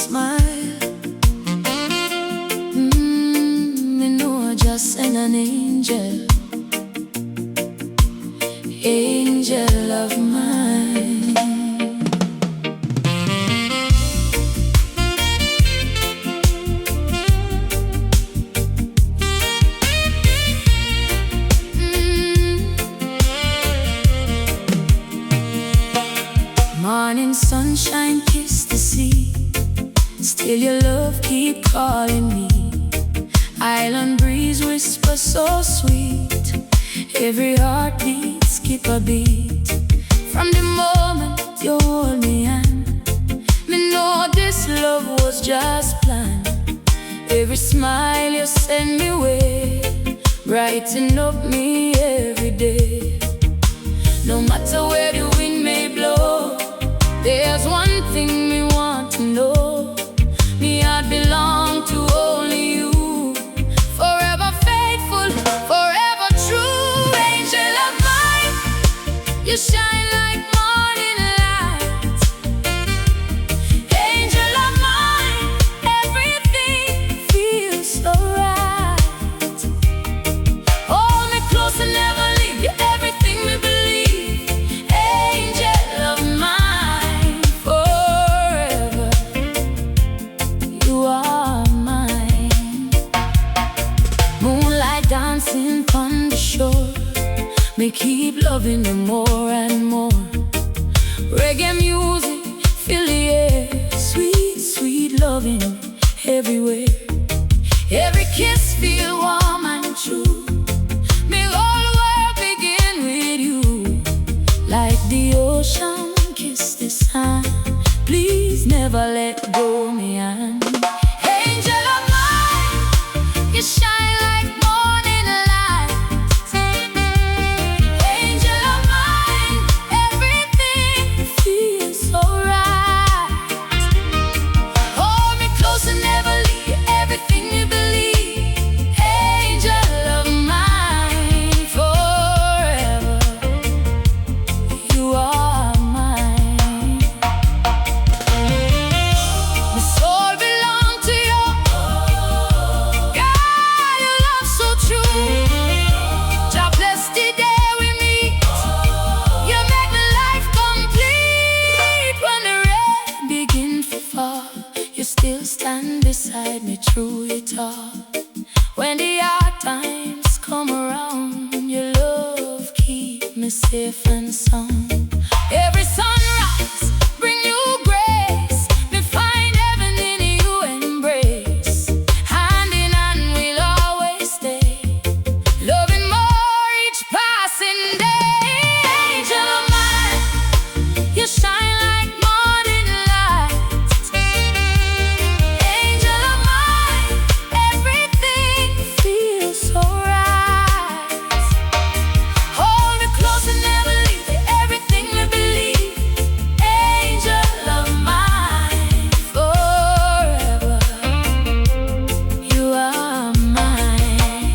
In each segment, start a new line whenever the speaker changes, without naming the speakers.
smile. Me know I just sent an angel, angel of mine. Morning sunshine kiss the sea, still your love keep calling me. Island breeze whisper so sweet, every heartbeat skip a beat. From the moment you hold me hand, me know this love was just planned. Every smile you send me way, brighten up me every day. No matter where the wind may blow, there's one thing me want to know. Me heart belong to only you. Forever faithful, forever true. Angel of mine, you shine like morning light. Angel of mine, everything feels so right. Hold me close and never leave you, everything we believe. Angel of mine, forever you are mine. Moonlight dancing on the shore, me keep loving you more and more. Reggae music, fill the air, sweet, sweet loving everywhere. Every kiss feel warm and true. Me whole world begin with you. Like the ocean kiss the sand, please never let go me hand. Angel of mine, you shine like morning light. Angel of mine, everything feels so right. Hold me close and never leave, everything you believe. Angel of mine, forever you are mine. My soul belong to you, God, your love so true. God bless the day we meet, you make my life complete. When the rain begins to fall, you still stand beside me through it all. When the hard times come around, your love keep me safe and sound. Every sunrise bring you grace, me find heaven in you embrace. Hand in hand we'll always stay, loving more each passing day. Angel of mine, you shine like morning light. Angel of mine, everything feels so right. Hold me close and never leave you, everything we believe. Angel of mine, forever you are mine.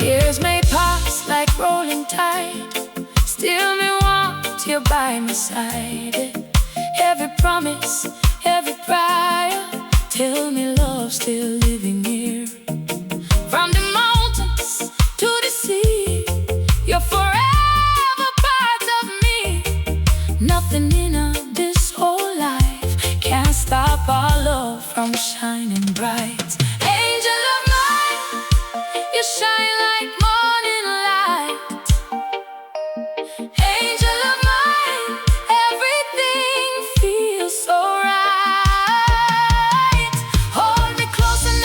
Years may pass like rolling tide, still me want you by my side. Every promise, every prayer, tell me love still living here. From the mountains to the sea, you're forever part of me. Nothing in this whole life can stop our love from shining bright. Angel of mine, you shine like morning light. Angel of mine, everything feels so right. Hold me close and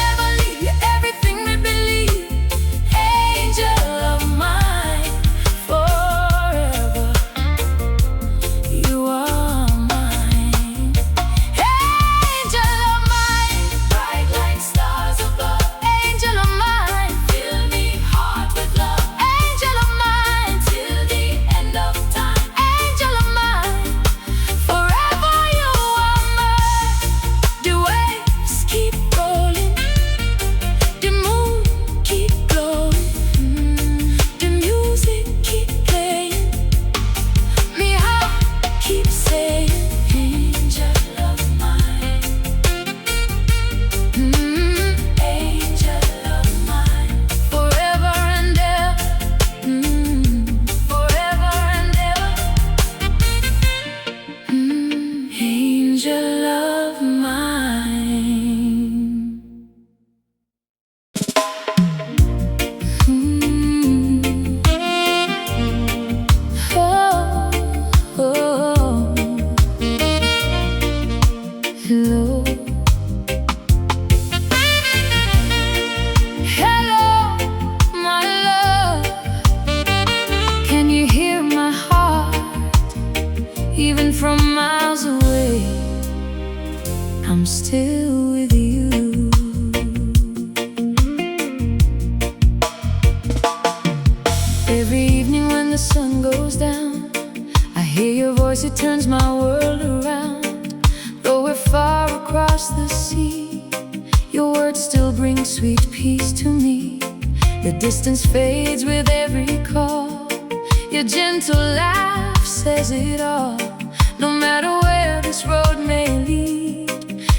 still brings sweet peace to me. The distance fades with every call. Your gentle laugh says it all. No matter where this road may lead,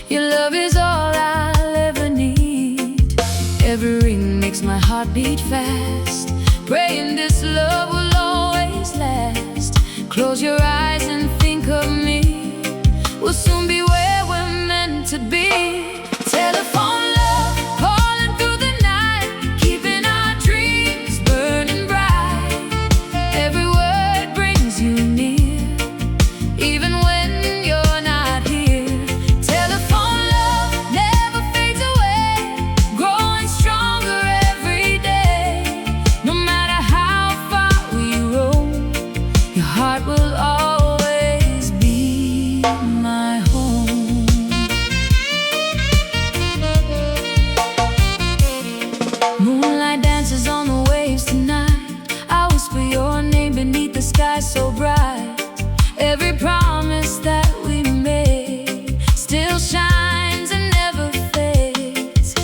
your love is all I'll ever need. Every ring makes my heart beat fast, praying this love will always last. Close your eyes and think of me. We'll soon be where we're meant to be. Telephone love, calling through the night, keeping our dreams burning bright. Every word brings you near, even when you're not here. Telephone love never fades away, growing stronger every day. No matter how far we roam, your heart will always be my home. Moonlight dances on the waves tonight. I whisper your name beneath the sky so bright. Every promise that we made still shines and never fades.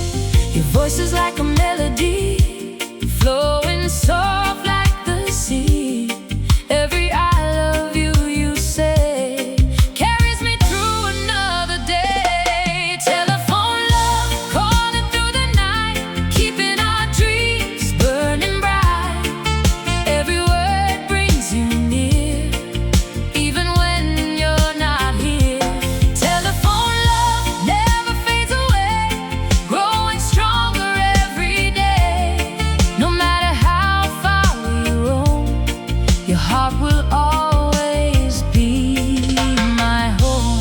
Your voice is like a melody, flowing soft like the sea. Every I love you you say carries me through another day. Telephone love, calling through the night, keeping our dreams burning bright. Every word brings you near, even when you're not here. Telephone love never fades away, growing stronger every day. No matter how far we roam, your heart will always be my home.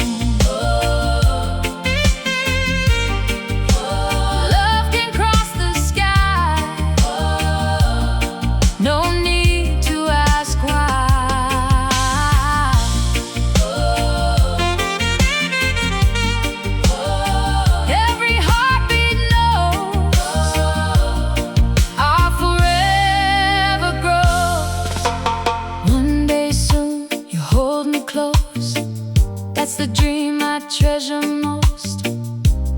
Love can cross the sky, no need to ask why. Every heartbeat knows our forever grows. One day soon you hold me close, that's the dream I treasure most.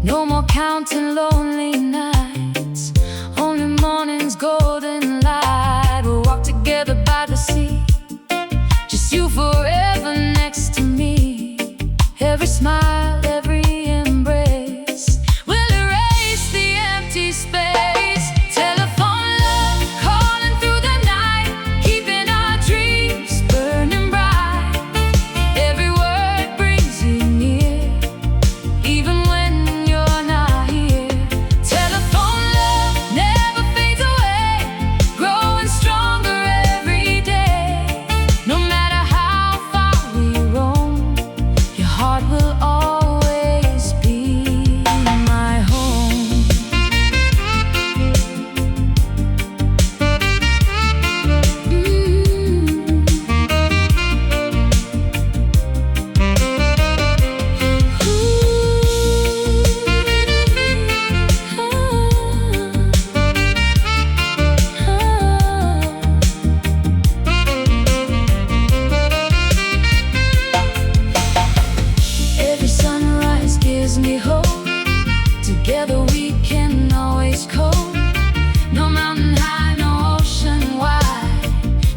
No more counting lonely nights, only morning's golden light. We'll walk together by the sea, just you forever next to me. Every smile, every embrace will erase the empty space. Telephone love, calling through the night, keeping our dreams burning bright. Every word brings you near, even when you're not here. Telephone love never fades away, growing stronger every day. No matter how far we roam, your heart will always be my home. Every sunrise gives me hope. Together we can always cope. No mountain high, no ocean wide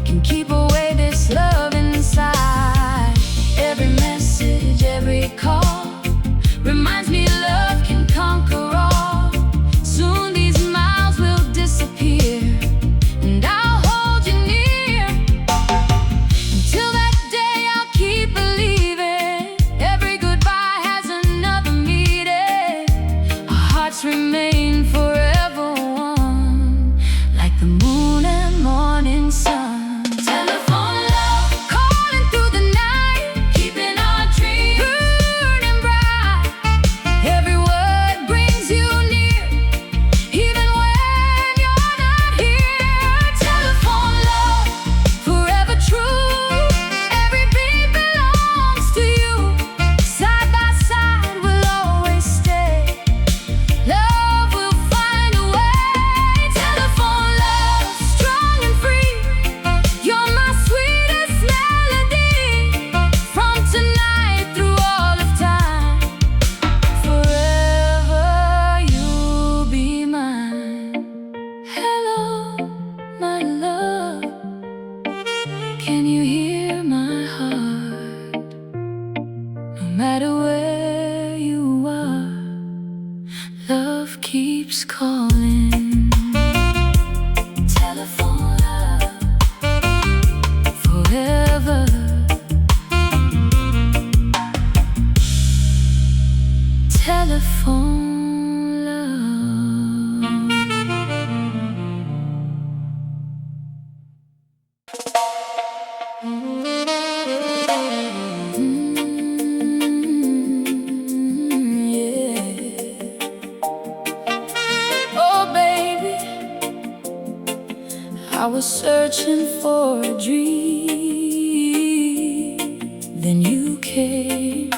can keep away this love inside. Every message, every call reminds me love can conquer all. Soon these miles will disappear, and I'll hold you near. Until that day I'll keep believing, every goodbye has another meaning. Our hearts remain forever calling. Telephone love forever. Telephone love. Oh baby, I was searching for a dream, then you came.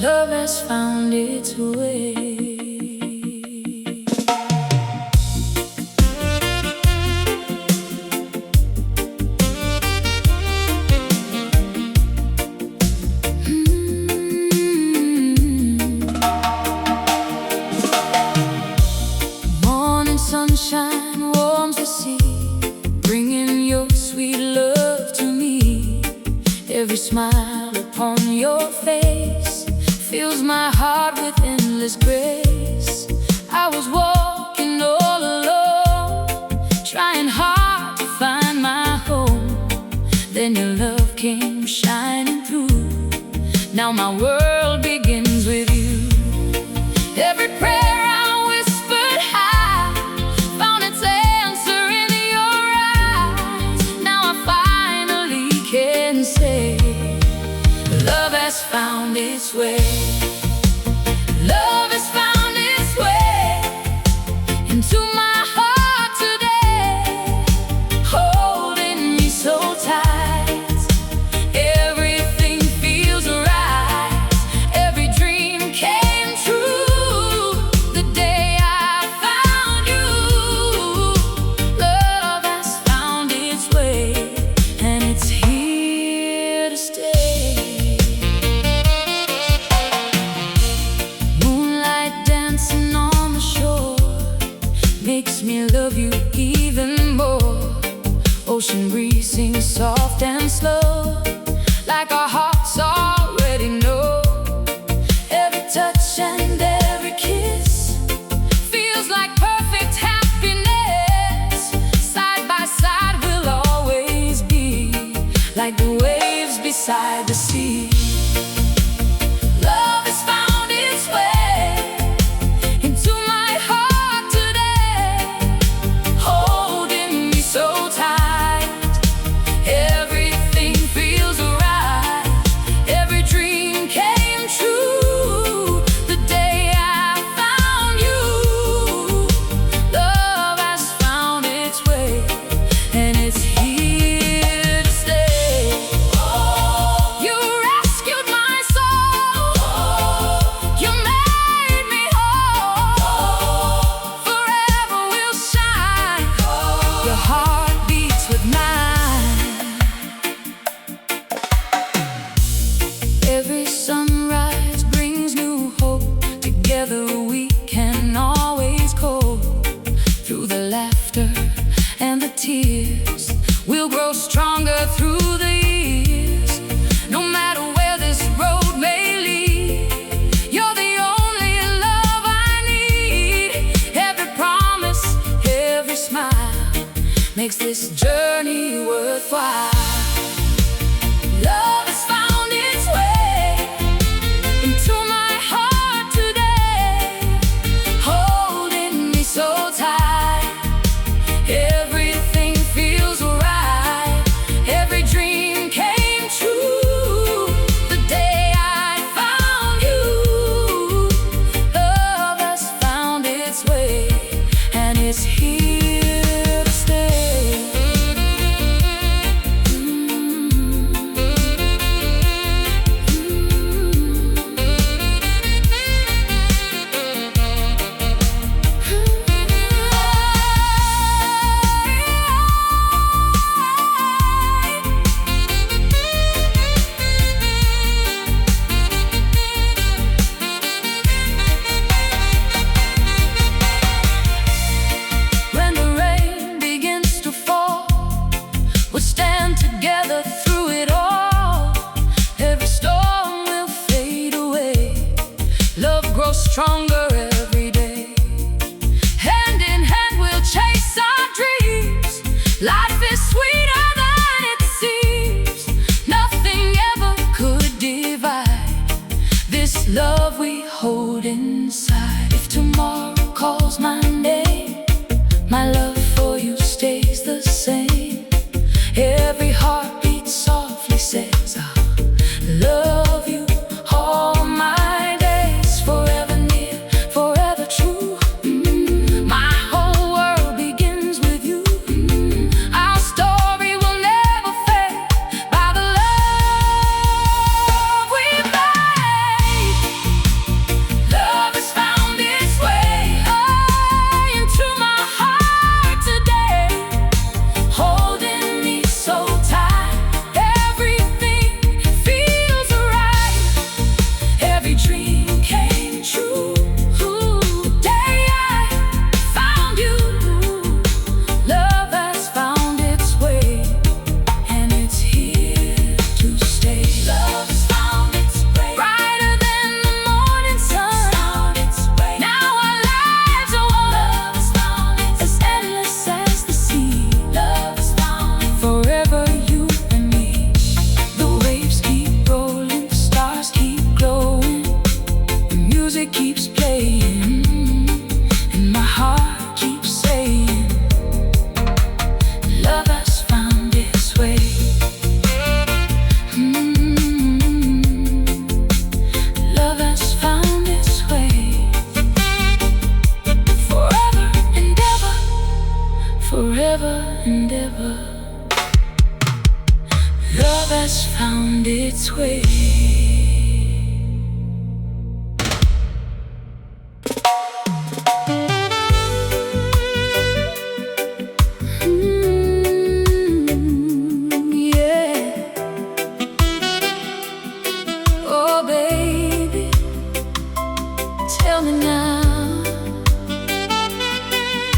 Love has found its way. Morning sunshine warms the sea, bringing your sweet love to me. Every smile upon your face fills my heart with endless grace. I was walking all alone, trying hard to find my home. Then your love came shining through. Now my world begins with you. Every prayer I whispered high found its answer in your eyes. Now I finally can say love has found its way. Love has found its way into my heart today, holding me so tight. Everything feels right. Every dream came true the day I found you. Love has found its way, and it's here to stay. Dancing on the shore makes me love you even more. Ocean breeze sings soft and slow, like our hearts already know. Every touch and every kiss feels like perfect happiness. Side by side we'll always be, like the waves beside the sea. Love has found its way we can always go. Through the laughter and the tears, we'll grow stronger through the years. No matter where this road may lead, you're the only love I need. Every promise, every smile makes this journey worthwhile. Love has found its way into my heart today, holding me so tight. Everything feels right. Every dream came true the day I found you. Love has found its way, and it's here to stay. tomorrow calls my name, my love for you stays the same. Every heartbeat softly says I love you all my days, forever near, forever true. My whole world begins with you. Our story will never fade by the love we made. Love has found its way into my heart today, holding me so tight. Everything feels right. Every dream came true. The day I found you, love has found its way, and it's here to stay. Love has found its way, brighter than the morning sun. Now our lives are one. Love has found its as endless as the sea. Love has found its forever, you and me. The waves keep rolling, the stars keep glowing, the music keeps playing, and my heart keeps saying, love has found its way. Love has found its way. Forever and ever, forever and ever. Love has found its way. Yeah. Oh, baby, tell me now,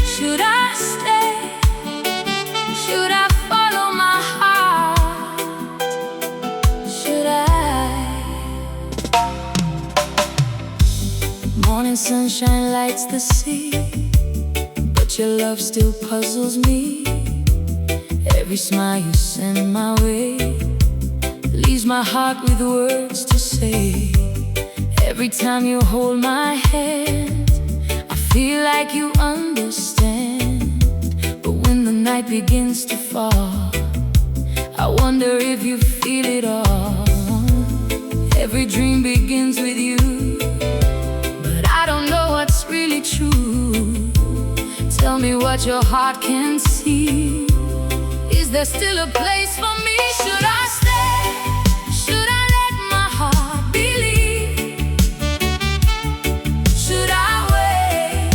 should I stay? Should I follow my heart? Should I? Morning sunshine lights the sea, but your love still puzzles me. Every smile you send my way leaves my heart with words to say. Every time you hold my hand, I feel like you understand. But when the night begins to fall, I wonder if you feel it all. Every dream begins with you, but I don't know what's really true. Tell me what your heart can see. Is there still a place for me? Should I stay? Should I let my heart believe? Should I wait,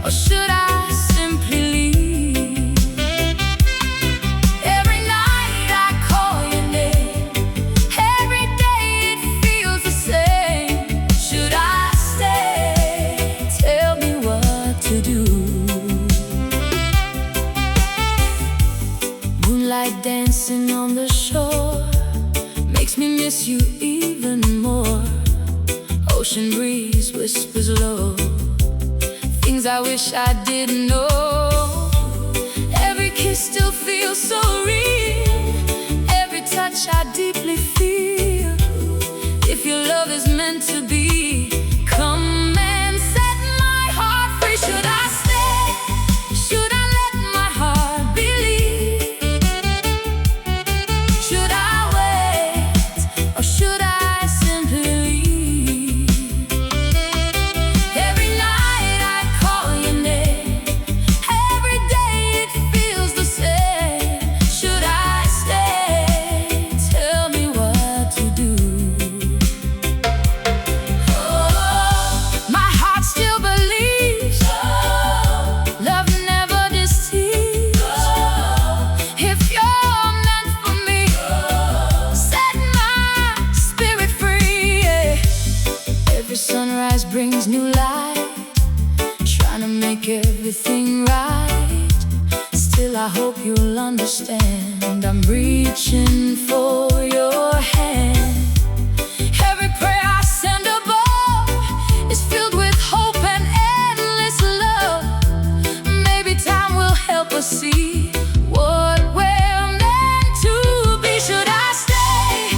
or should I simply leave? Every night I call your name, every day it feels the same. Should I stay? Tell me what to do. Moonlight dancing on the shore makes me miss you even more. Ocean breeze whispers low things I wish I didn't know. Every kiss still feels so real, every touch I deeply feel. If your love is meant to be, come and set my heart free. Should I stay? Should I let my heart believe? Should I wait, or should I simply leave? Every night I call your name, every day it feels the same. Should I stay? Tell me what to do. Oh, my heart still believes. Love never deceives. If you're meant for me, set my spirit free. Yeah. Every sunrise brings new light, trying to make everything right. Still I hope you'll understand, I'm reaching for your hand. Every prayer I send above is filled with hope and endless love. Maybe time will help us see what we're meant to be. Should I stay?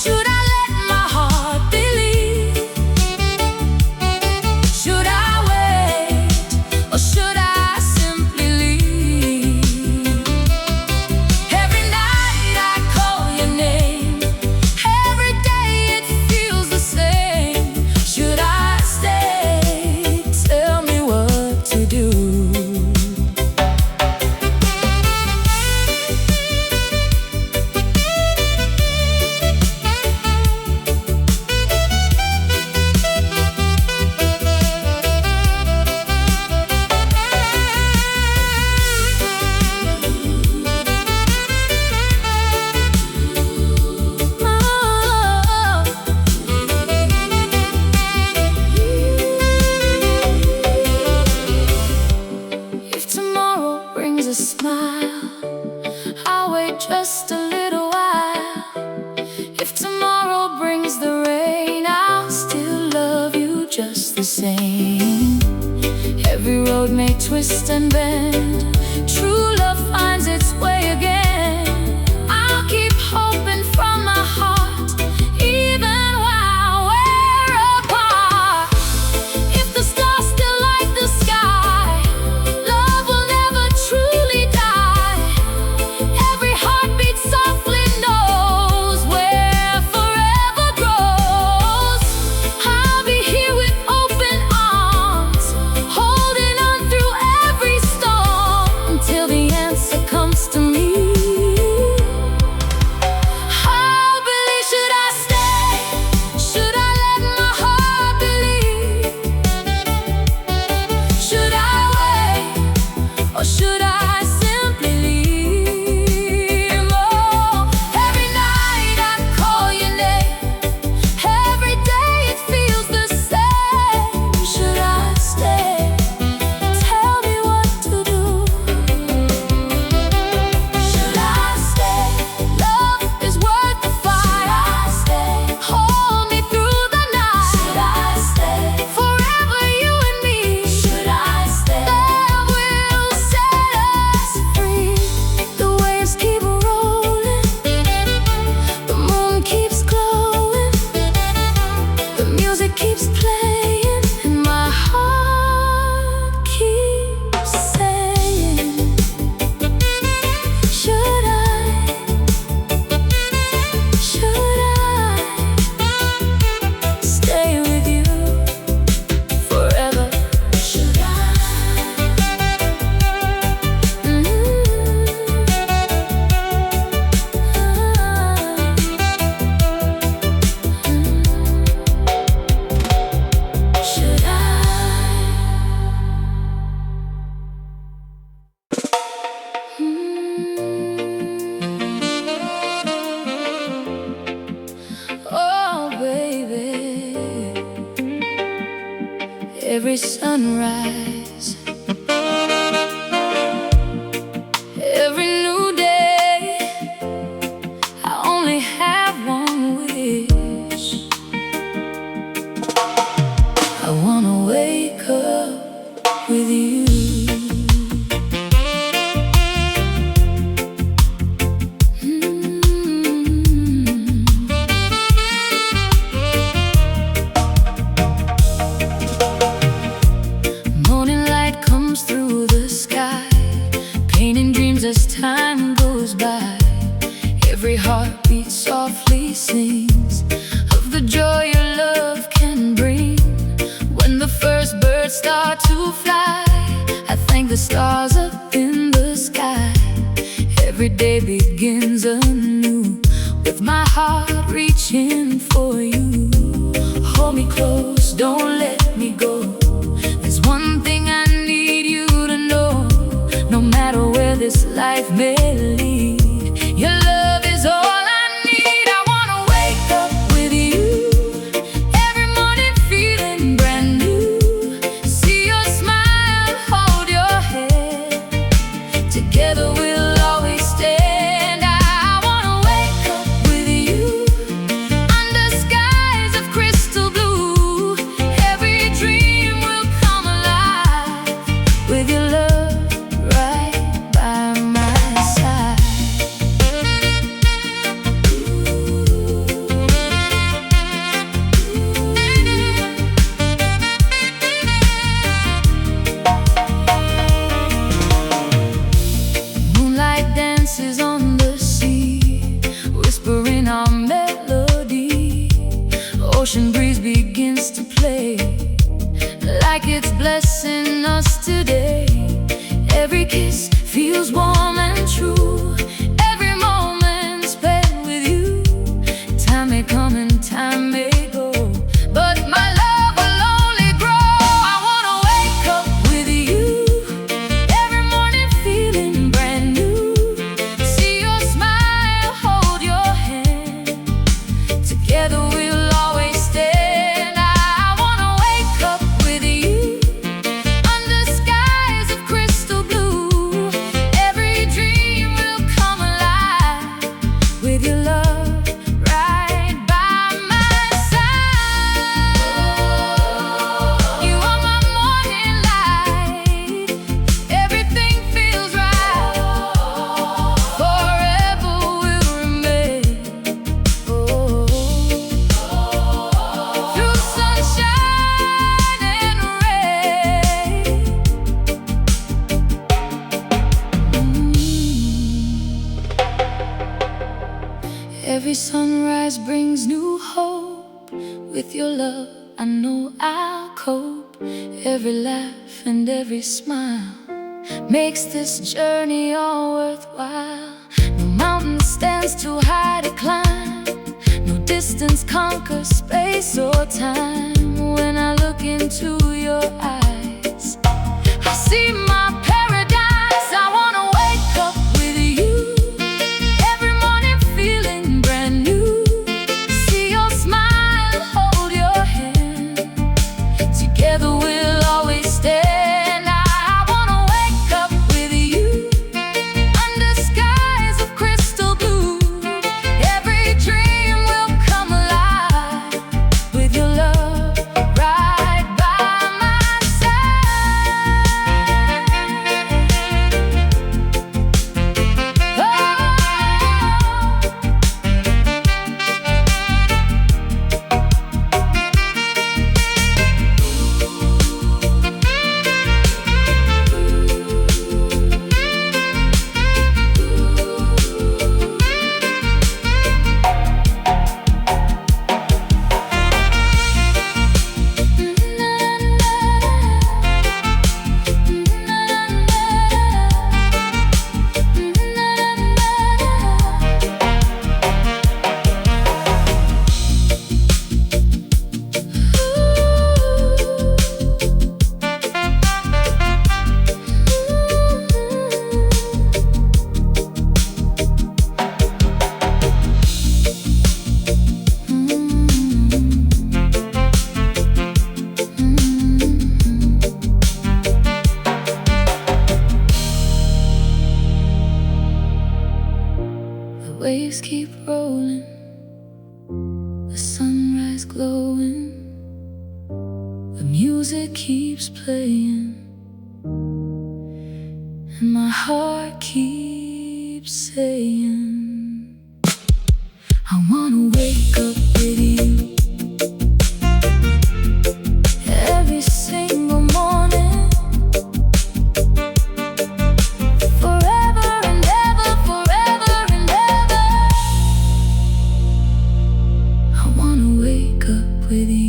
Should I let my heart believe? Should I wait? the same. Every road may twist and bend, true love finds its way again. I'll keep hoping from my heart, even while we're apart. If the stars still light the sky, love will never truly die. Every heartbeat softly knows where forever grows. I'll be here with open arms, holding on through every storm, until the answer comes to me. How believe, should I stay? Should I let my heart believe? Should I wait, or should I simply leave? Oh, every night I call your name, every day it feels the same. Should I stay? Tell me what to do. Should I stay? Love is worth the fight. Should I stay? Hold me through the night. Should I stay? Forever you and me. Should I stay? Love will set us free. The waves keep rolling, the moon keeps glowing, the music keeps playing, and my heart keeps saying, should I stay with you forever? Should I? Should I? Oh, baby, every sunrise, every new day, I only have one wish. I wanna wake up with you. Morning light comes through the sky, painting dreams as time goes by. Every heartbeat softly sings of the joy your love can bring. When the first birds start to fly, I thank the stars up in the sky. Every day begins anew, with my heart reaching for you. Hold me close, don't let me go. There's one thing I need you to know. No matter where this life may lead, your love is all I need. I wanna wake up with you, every morning feeling brand new. See your smile, hold your head, together we'll always stand. I wanna wake up with you, under skies of crystal blue. Every dream will come alive, with your love right by my side. Moonlight dances on the sea, whispering our melody. Ocean breeze begins to play, like it's blessing us today. Every kiss feels warm and true, every moment spent with you. Time may come and time may go, but my love will only grow. I wanna wake up with you, every morning feeling brand new. See your smile, hold your hand, together we'll always stand. I wanna wake up with you, under skies of crystal blue. Every Every sunrise brings new hope. With your love, I know I'll cope. Every laugh and every smile makes this journey all worthwhile. No mountain stands too high to climb. No distance conquers space or time. When I look into your eyes, I see my paradise. I wanna wake up with you, every morning feeling brand new. See your smile, hold your hand. Together we'll always stand. I wanna wake up with you, under skies of crystal blue. Every dream will come alive, with your love right by my side. The waves keep rolling, the sunrise glowing, the music keeps playing, and my heart keeps saying, I wanna wake up with you every single morning, forever and ever, forever and ever. I wanna wake up with you.